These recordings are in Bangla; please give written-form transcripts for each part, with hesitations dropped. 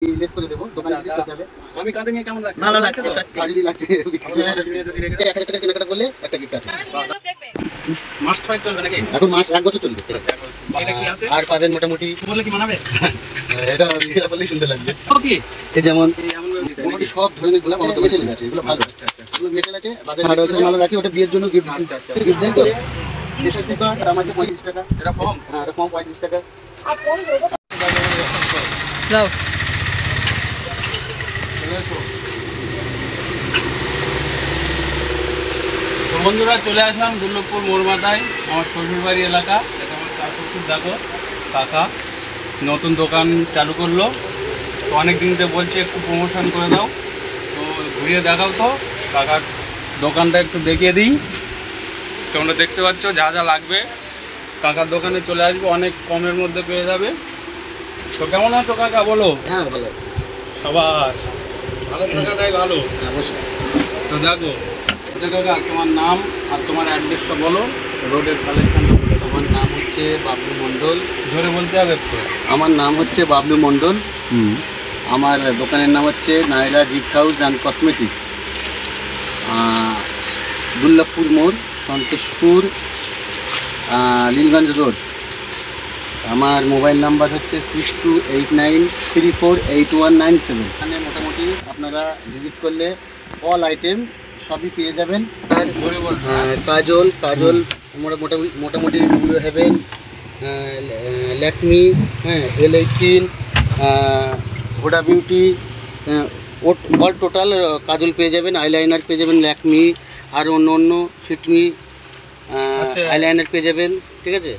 লেস করে দেবো, দোকানে ভিজিট করতে হবে। আমি কাঁধে নিয়ে কেমন লাগছে? ভালো লাগছে ভালো লাগছে। 1000 টাকা কেনাকাটা করলে একটা গিফট আছে। মাস 6 চলবে নাকি? এখন মাস 1 বছর চলবে। এটা কি আছে? আর পাবেন মোটামুটি বললে কি মানাবে? এটা এটা বললেই সুন্দর লাগবে। কি? এই যেমন এমন মোটামুটি সব ধরনের গুলো আমাদের মেটেল আছে, এগুলো ভালো। এগুলো মেটেল আছে, বাজারে হার্ড আছে, ভালো রাখি, ওটা বিয়ের জন্য গিফট গিফট দেয় তো। প্রেসার কুকার দাম আছে 35 টাকা। এটা কম? হ্যাঁ, এটা কম 35 টাকা। যাও তো বন্ধুরা, চলে আসলাম দুর্লভপুর মোড়মাথায়, আমার শ্বশুরবাড়ি এলাকা। এটা আমার শ্বশুর দাদু কাকা নতুন দোকান চালু করলো। তো অনেক দিন ধরে বলছে একটু প্রমোশন করে দাও, তো ঘুরিয়ে দেখাও তো কাকার দোকানটা একটু দেখিয়ে দিই। তোমরা দেখতে পাচ্ছ যা যা লাগবে কাকার দোকানে চলে আসবে, অনেক কমের মধ্যে পেয়ে যাবে। তো কেমন আছো কাকা, বলো? হ্যাঁ, ভালো আছে। সবার ভালো থাকাটাই ভালো। অবশ্যই। তো দেখো কাকা, তোমার নাম আর তোমার অ্যাড্রেসটা বলো, রোডের কালেকশন। আমার নাম হচ্ছে বাবলু মণ্ডল। জোরে বলতে হবে তো। আমার নাম হচ্ছে বাবলু মণ্ডল। আমার দোকানের নাম হচ্ছে Naila gift house and cosmetics, Durlabhpur মোড়, সন্তোষপুর, নীলগঞ্জ রোড। আমার মোবাইল নাম্বার হচ্ছে 6289348197। এখানে মোটামুটি আপনারা ভিজিট করলে অল আইটেম সবই পেয়ে যাবেন। আর কাজল কাজল মোটামুটি ব্লু হেভেন, ল্যাকমি, হ্যাঁ, L18, Huda beauty, all total কাজল পেয়ে যাবেন, আইলাইনার পেয়ে যাবেন ল্যাকমি, আর অন্য ফিটমি আইলাইনার পেয়ে যাবেন। ঠিক আছে,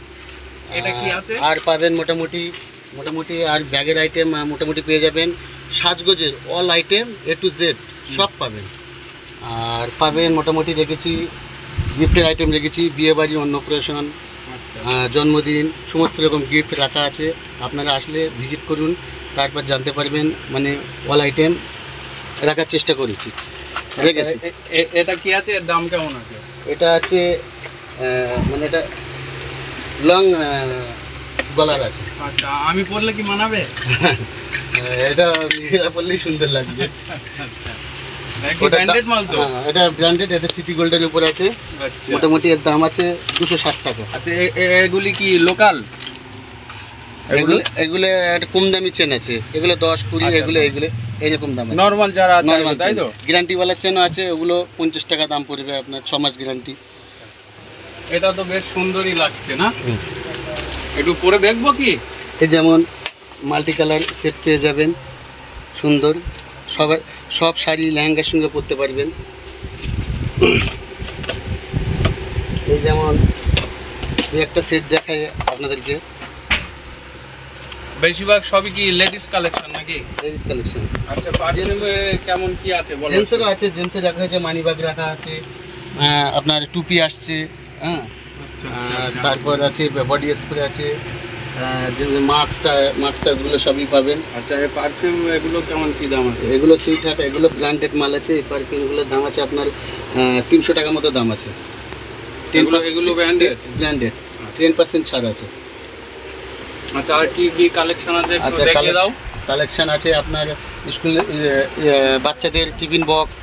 এটা কি আছে? আর পাবেন মোটামুটি আর ব্যাগের আইটেম মোটামুটি পেয়ে যাবেন। সাজগোজের all item A to Z সব পাবেন। আর পাবেন মোটামুটি রেখেছি গিফটের আইটেম রেখেছি, বিয়েবাড়ি, অন্নপ্রাশন, জন্মদিন, সমস্ত রকম গিফট রাখা আছে। আপনারা আসলে ভিজিট করুন, তারপর জানতে পারবেন। মানে অল আইটেম রাখার চেষ্টা করেছি, রেখেছি। এটা কি আছে, এর দাম কেমন আছে? এটা আছে মানে এটা লং গলার আছে। আচ্ছা, আমি পরলে কি মানাবে? এটা পরলেই সুন্দর লাগবে। ব্র্যান্ডেড মাল তো? এটা ব্র্যান্ডেড, এটা সিটি গোল্ডের উপর আছে। মোটামুটি এর দাম আছে 260 টাকা। আচ্ছা, এগুলি কি লোকাল? এগুলো একটা কম দামি চেন আছে, এগুলো 10-20, এগুলো এরকম দাম আছে। নর্মাল যারা নর্মাল, তাই তো? গ্যারান্টিওয়ালা চেনও আছে, ওগুলো 50 টাকা দাম পড়বে আপনার, 6 মাস গ্যারান্টি। এটা তো বেশ সুন্দরই লাগছে না? একটু পরে দেখবো কি? এই যেমন মাল্টি কালার সেট পেয়ে যাবেন, সুন্দর। সব শাড়ি লেহেঙ্গার সঙ্গে পরতে পারবেন। এই যেমন একটা সেট দেখায় আপনাদেরকে। বেশিরভাগ সবই কি লেডিস কালেকশন নাকি? Ladies collection. আচ্ছা, পার্সেন্টে কেমন কি আছে বলো? জেন্টসেরও আছে, জেন্টসের রাখা হয়েছে, মানি ব্যাগ রাখা আছে, আপনার টুপি আসছে, হ্যাঁ, তারপর আছে বডি স্প্রে আছে, মাস্কটাগুলো সবই পাবেন। আচ্ছা, এই পারফিউম এগুলো কেমন কি দাম আছে? এগুলো সুইট হার্ট, এগুলো ব্র্যান্ডেড মাল আছে। এই পারফিউমগুলোর দাম আছে আপনার 300 টাকা মতো দাম আছে। এগুলো ব্র্যান্ডেড? 10% ছাড় আছে। আচ্ছা, আর কি কি কালেকশন আছে একটু আচ্ছা, দেখিয়ে দাও। কালেকশন আছে আপনার স্কুল বাচ্চাদের টিফিন বক্স,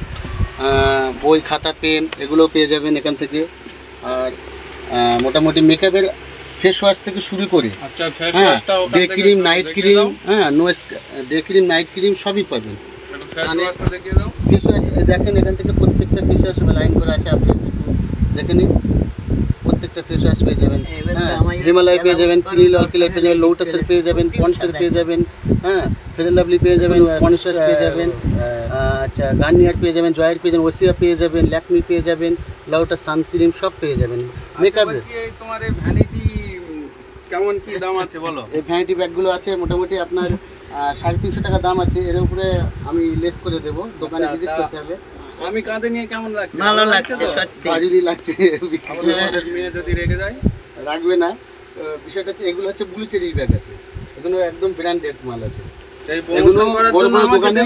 বই, খাতা, পেন, এগুলো পেয়ে যাবেন এখান থেকে। আর মোটামুটি মেকআপের ফেস ওয়াশ থেকে শুরু করে, আচ্ছা, ফেস হ্যাঁ, ওয়াশটা ডে ক্রিম, নাইট ক্রিম, হ্যাঁ, ডে ক্রিম, নাইট ক্রিম সবই পাবেন। ফেস ওয়াশটা দেখিয়ে দাও। ফেস ওয়াশ দেখেন, এখান থেকে প্রত্যেকটা ফেস ওয়াশ লাইন করে আছে, আপনি দেখে নিন। প্রত্যেকটা ফেস ওয়াশ পেয়ে যাবেন, হ্যাঁ, হিমালয় পেয়ে যাবেন, ক্লিল অর্কিলাইট পেয়ে যাবেন, লোটাসের পেয়ে যাবেন, পন্ডসের পেয়ে যাবেন, হ্যাঁ, ফেয়ার লাভলি পেয়ে যাবেন, কনসাস পেয়ে যাবেন, আচ্ছা, গার্নিয়ার পেয়ে যাবেন, জয়ের পেয়ে যাবেন, ওসিয়া পেয়ে যাবেন, ল্যাকমি পেয়ে যাবেন, লাউটা সানক্রিম সব পেয়ে যাবেন। মেকআপের তোমার এই ভ্যানিটি কেমন কি দাম আছে বলো? এই ভ্যানিটি ব্যাগগুলো আছে মোটামুটি আপনার 350 টাকা দাম আছে। এর উপরে আমি লেস করে দেবো, দোকানে ভিজিট করতে হবে। আমি কাঁধে নিয়ে কেমন লাগছে? ভালো লাগছে সত্যি। ভারী লাগছে। মেয়ে যদি রেখে যায়? রাখবে না। বিষয়টা হচ্ছে এগুলো হচ্ছে ব্লু চেরি ব্যাগ আছে, এগুলো একদম ব্র্যান্ডেড মাল আছে। এগুলো বড় বড় দোকানে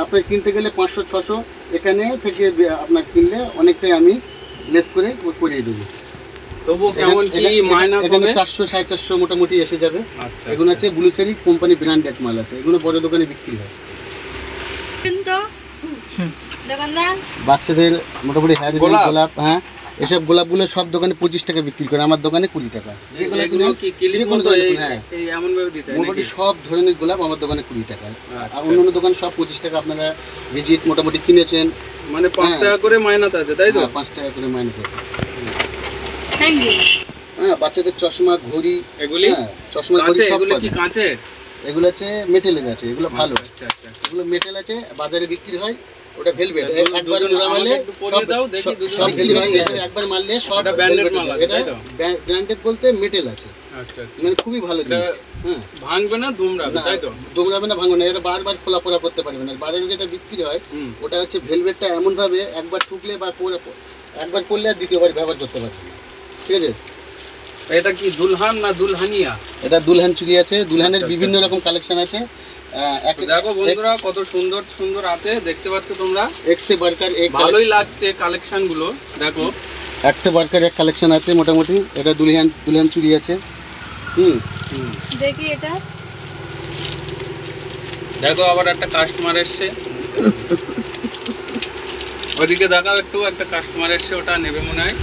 আপনি কিনতে গেলে 500-600, এখানে থেকে আপনার কিনলে অনেকটাই আমি লেস করে করিয়ে দেবো। তবু কেমন কি মাইনাস এখানে হবে? 400 450 মোটামুটি এসে যাবে। আচ্ছা এগুলো আছে ব্লু চেরি কোম্পানি ব্র্যান্ডেড মাল আছে, এগুলো বড় দোকানে বিক্রি হয়। কিন্তু দোকানদার বাচ্চাদের মোটামুটি হ্যান্ড গোলাপ? গোলাপ, হ্যাঁ এসব গোলাপগুলো সব দোকানে 25 টাকা বিক্রি করে, আমার দোকানে 20 টাকা। যে গোলাপ এগুলো কি ক্লিপ যে কোনো মতো ধরনের, হ্যাঁ এই এমন ভাবে দিতে হয় মোটামুটি নাকি? সব ধরনের গোলাপ আমার দোকানে 20 টাকা। আর আচ্ছা। অন্য অন্য দোকান সব 25 টাকা। আপনারা ভিজিট মোটামুটি কিনেছেন, মানে 5 হ্যাঁ। টাকা করে মাইনাস আছে তাই তো? হ্যাঁ, 5 টাকা করে মাইনাস আছে। Thank you. হ্যাঁ, বাচ্চাদের চশমা, ঘড়ি, এগুলি হ্যাঁ চশমা, ঘড়ি কাঁচে? সব এগুলো কি পাবেন। কাঁচে? এগুলো আছে মেটেলের আছে, এগুলো ভালো। আচ্ছা আচ্ছা। এগুলো মেটেল আছে, বাজারে বিক্রি হয়, ওটা ভেলভেট। দুজন- একবার দুজন মুড়া মারলে আমাকে একটু পরিয়ে দাও, দেখি দুজন সব দেখি ভেলভেট দেখি। হয়। একবার মারলে সব এটা branded velvet মাল হবে। আছে, এটা তাই তো? ব্র্যান্ডেড বলতে মেটেল আছে, আচ্ছা আচ্ছা। মানে খুবই ভালো জিনিস। এটা- হ্যাঁ, ভাঙবে না দুমড়াবে না তাই তো? দৌড়াবে না, ভাঙবে না, এটা বারবার খোলাপোড়া করতে পারবে না। বাজারে যেটা বিক্রি হয় হুম। ওটা হচ্ছে ভেলভেটটা এমন ভাবে একবার টুকলে বা একবার পরলে আর দ্বিতীয়বার ব্যবহার করতে পারবে না। ঠিক আছে, এটা কি দুলহান না দুলহানিয়া? এটা দুলহান চুড়ি আছে, দুলহানের আচ্ছা, বিভিন্ন রকম কালেকশন আছে। দেখো বন্ধুরা কত সুন্দর সুন্দর আছে, দেখতে পাচ্ছ তোমরা? এক সে বারকার এক ভালোই লাগছে কালেকশন গুলো, দেখো। এক সে বারকার এক কালেকশন আছে মোটামুটি। এটা দুলহান চুড়ি আছে। হুম, দেখি এটা দেখো আবার একটা কাস্টমার এসছে, ওদিকে দেখাও একটু, একটা কাস্টমার এসছে, ওটা নেবে মনে হয়।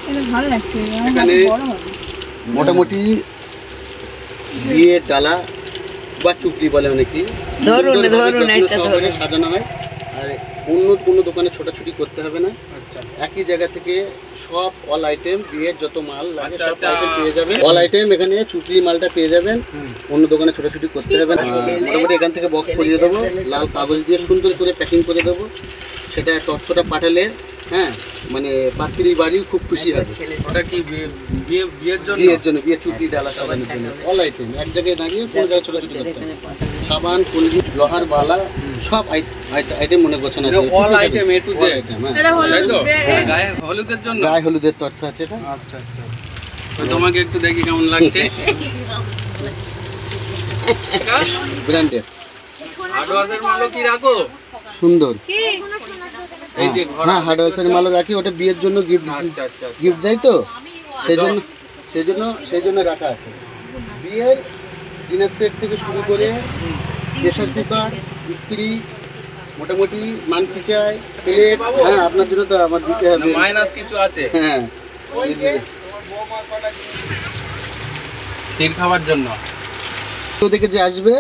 এটা ভালো লাগছে, এখানে বড় হবে। মোটামুটি বিয়ের ডালা বা চুপড়ি বলে অনেকেই, ধরুন, সুন্দরভাবে ধরুন, যত্ন এটা সহকারে ধরুন। সাজানো হয়। আর অন্য কোনো দোকানে ছোটাছুটি করতে হবে না, আচ্ছা একই জায়গা থেকে সব অল আইটেম, বিয়ের যত মাল লাগে আচ্ছা, সব আচ্ছা। আইটেম পেয়ে যাবেন। অল আইটেম এখানে চুপড়ি মালটা পেয়ে যাবেন, অন্য দোকানে ছোটাছুটি করতে হবে না। মোটামুটি এখান থেকে বক্স করিয়ে দেবো, লাল কাগজ দিয়ে সুন্দর করে প্যাকিং করে দেবো। সেটা তথ্যটা পাঠালে, হ্যাঁ মানে পাত্রী বাড়ি খুব খুশি হবে। ওটা কি বিয়ের জন্য? বিয়ের জন্য, বিয়ের চুপড়ি ডালা সাজানোর জন্য অল আইটেম এক জায়গায় দাঁড়িয়ে কোনো জায়গায় ছোটাছুটি করতে হবে। সাবান, কুলজি, লোহার বালা সব আইটেম মনে গোছানো আছে। All item A to Z? All item, হ্যাঁ। এটা হলো তাই তো? বে- গায়ে হলুদের জন্য? গায়ে হলুদের তরতা আছে এটা। আচ্ছা আচ্ছা। তো তোমাকে একটু দেখি কেমন লাগছে। ব্র্যান্ডেড, হার্ডওয়াশের মালও কি রাখো? সুন্দর। কি এই যে ঘর। হ্যাঁ, হার্ডওয়ার্সের মালও রাখি, ওটা বিয়ের জন্য গিফট আচ্ছা আচ্ছা। গিফট দেয় তো, সেই জন্য রাখা আছে। বিয়ের ডিনার সেট থেকে শুরু করে প্রেশার কুকার, ইস্ত্রি, মোটামুটি মানকি চাই, প্লেট, হ্যাঁ আপনার জন্য তো আমার দিতে হবে। মাইনাস কিছু আছে হ্যাঁ, এই যে ক্ষীর খাবার জন্য? তো দেখে যে আসবে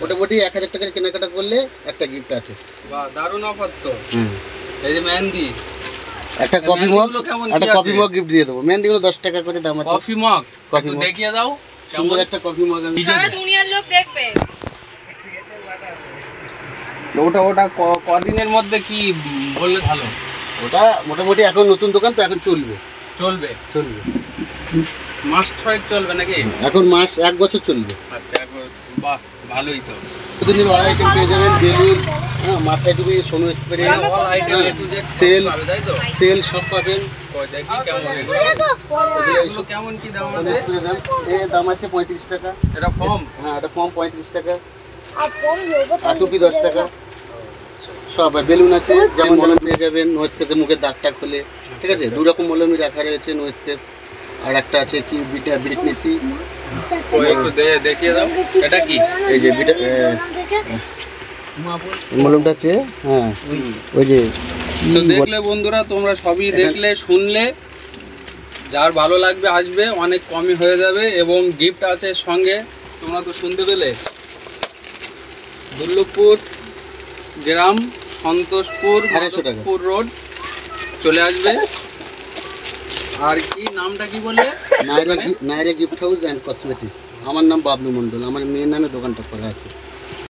মোটামুটি 1000 টাকার কেনাকাটা করলে একটা গিফট আছে। বাহ, দারুণ অফার তো। হুম, এই যে মেহেন্দি, একটা কফি মগ, মেহেন্দিগুলো কেমন কি একটা কফি আছে? মগ গিফট দিয়ে দেবো। মেহেন্দিগুলো 10 টাকা করে দাম আছে। কফি মগ কফি একটু মগ। দেখিয়ে দাও কেমন। সুন্দর একটা কফি মগ আমি সারা দুনিয়ার লোক দেখবে। ওটা কদিনের মধ্যে কি বললে ভালো ওটা মোটামুটি এখন নতুন দোকান তো এখন চলবে। চলবে? মাস 6 চলবে নাকি? এখন মাস 1 বছর চলবে। আচ্ছা বাহ, ভালোই তো। দুদিনের অল আইটেম পেয়ে যাবেন, বেলুন, হ্যাঁ মাথায় টুপি, সোনো spray, All item A to Z sale, পাবে, তাই তো? সেল সব পাবেন। কই দেখি কেমন এগুলো। এগুলো কেমন কি দাম সোনো আছে? স্প্রে দাম, এর দাম আছে 35 টাকা। এটা ফর্ম? হ্যাঁ, এটা কম 35 টাকা। আর টুপি 10 টাকা। সব বেলুন আছে, যেমন মলম পেয়ে যাবেন, নো স্কেচে মুখের দাগ টাগ হলে, ঠিক আছে 2 রকম মলমই রাখা রয়েছে, নো স্কেচ। আর একটা আছে কি ব্রিটনিসি, কই একটু দেখিয়ে দাও। এটা কি? এই যে মলমটা আছে, হ্যাঁ ওই যে কি তো বলে- দেখলে বন্ধুরা, তোমরা সবই দেখলে শুনলে, যার ভালো লাগবে আসবে, অনেক কমই হয়ে যাবে এবং গিফট আছে সঙ্গে। তোমরা তো শুনতে পেলে, দুর্লভপুর গ্রাম, সন্তোষপুর 250 টাকা। মাধবপুর রোড চলে আসবে। আর কি নামটা কি বললে? Naira gift house and cosmetics. আমার নাম বাবলু মণ্ডল, আমার মেয়ের নামে দোকানটা করা আছে।